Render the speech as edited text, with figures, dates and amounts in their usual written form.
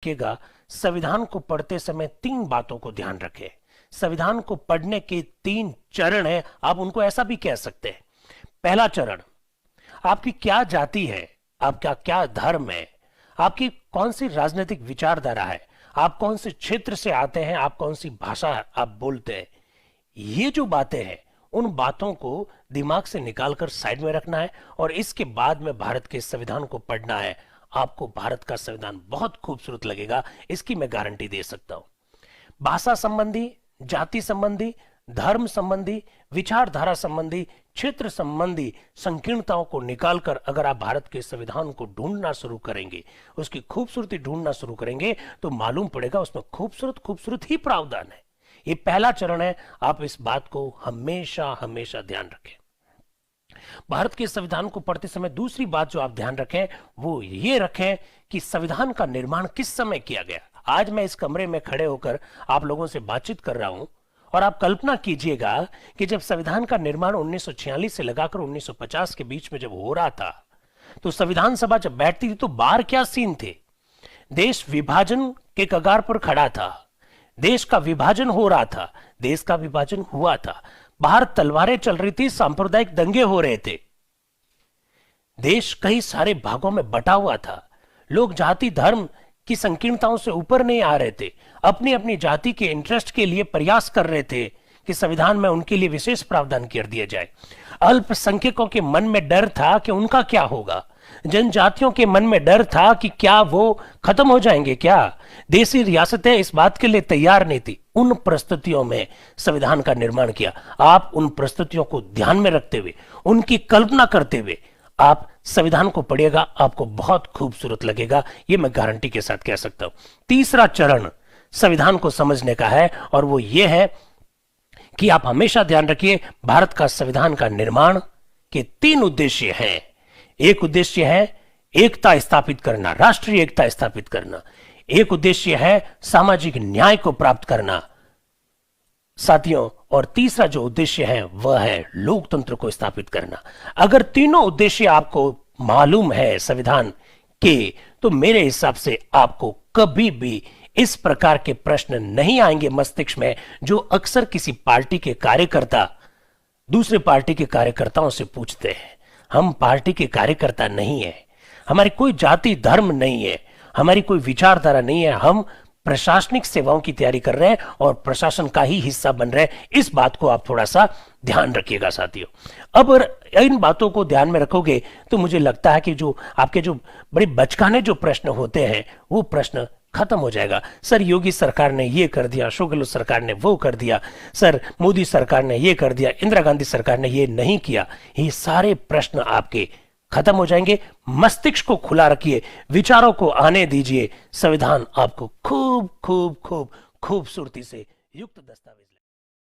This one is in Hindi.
रखिएगा, संविधान को पढ़ते समय 3 बातों को ध्यान रखें। संविधान को पढ़ने के 3 चरण हैं, आप उनको ऐसा भी कह सकते हैं। पहला चरण, आपकी क्या जाति है, आपका क्या धर्म है, आपकी कौन सी राजनीतिक विचारधारा है, आप कौन से क्षेत्र से आते हैं, आप कौन सी भाषा आप बोलते हैं। ये जो बातें हैं, उन बातों को दिमाग से निकालकर साइड में रखना है और इसके बाद में भारत के संविधान को पढ़ना है। आपको भारत का संविधान बहुत खूबसूरत लगेगा, इसकी मैं गारंटी दे सकता हूं। भाषा संबंधी, जाति संबंधी, धर्म संबंधी, विचारधारा संबंधी, क्षेत्र संबंधी संकीर्णताओं को निकालकर अगर आप भारत के संविधान को ढूंढना शुरू करेंगे, उसकी खूबसूरती ढूंढना शुरू करेंगे, तो मालूम पड़ेगा उसमें खूबसूरत खूबसूरत ही प्रावधान है। ये पहला चरण है, आप इस बात को हमेशा हमेशा ध्यान रखें। भारत के संविधान को पढ़ते समय दूसरी बात जो आप ध्यान रखें वो ये रखें कि संविधान का निर्माण किस समय किया गया। आज मैं इस कमरे में खड़े होकर आप लोगों से बातचीत कर रहा हूं और आप कल्पना कीजिएगा कि जब संविधान का निर्माण 1946 से लगाकर 1950 के बीच में जब हो रहा था, तो संविधान सभा जब बैठती थी तो बाहर क्या सीन थे। देश विभाजन के कगार पर खड़ा था, देश का विभाजन हो रहा था, देश का विभाजन हुआ था, बाहर तलवारें चल रही थी, सांप्रदायिक दंगे हो रहे थे, देश कई सारे भागों में बटा हुआ था, लोग जाति धर्म की संकीर्णताओं से ऊपर नहीं आ रहे थे, अपनी अपनी जाति के इंटरेस्ट के लिए प्रयास कर रहे थे कि संविधान में उनके लिए विशेष प्रावधान कर दिया जाए। अल्पसंख्यकों के मन में डर था कि उनका क्या होगा, जनजातियों के मन में डर था कि क्या वो खत्म हो जाएंगे, क्या देशी रियासतें इस बात के लिए तैयार नहीं थी। उन परिस्थितियों में संविधान का निर्माण किया। आप उन परिस्थितियों को ध्यान में रखते हुए, उनकी कल्पना करते हुए आप संविधान को पढ़िएगा, आपको बहुत खूबसूरत लगेगा, ये मैं गारंटी के साथ कह सकता हूं। तीसरा चरण संविधान को समझने का है और वो ये है कि आप हमेशा ध्यान रखिए, भारत का संविधान का निर्माण के 3 उद्देश्य हैं। एक उद्देश्य है एकता स्थापित करना, राष्ट्रीय एकता स्थापित करना। एक उद्देश्य है सामाजिक न्याय को प्राप्त करना साथियों, और तीसरा जो उद्देश्य है वह है लोकतंत्र को स्थापित करना। अगर तीनों उद्देश्य आपको मालूम है संविधान के, तो मेरे हिसाब से आपको कभी भी इस प्रकार के प्रश्न नहीं आएंगे मस्तिष्क में जो अक्सर किसी पार्टी के कार्यकर्ता दूसरे पार्टी के कार्यकर्ताओं से पूछते हैं। हम पार्टी के कार्यकर्ता नहीं है, हमारी कोई जाति धर्म नहीं है, हमारी कोई विचारधारा नहीं है, हम प्रशासनिक सेवाओं की तैयारी कर रहे हैं और प्रशासन का ही हिस्सा बन रहे हैं। इस बात को आप थोड़ा सा ध्यान रखिएगा साथियों। अब इन बातों को ध्यान में रखोगे तो मुझे लगता है कि जो आपके जो बड़े बचकाने जो प्रश्न होते हैं वो प्रश्न खत्म हो जाएगा। सर योगी सरकार ने ये कर दिया, अशोक गहलोत सरकार ने वो कर दिया, सर मोदी सरकार ने ये कर दिया, इंदिरा गांधी सरकार ने ये नहीं किया, ये सारे प्रश्न आपके खत्म हो जाएंगे। मस्तिष्क को खुला रखिए, विचारों को आने दीजिए, संविधान आपको खूब खूब खूब खूबसूरती से युक्त दस्तावेज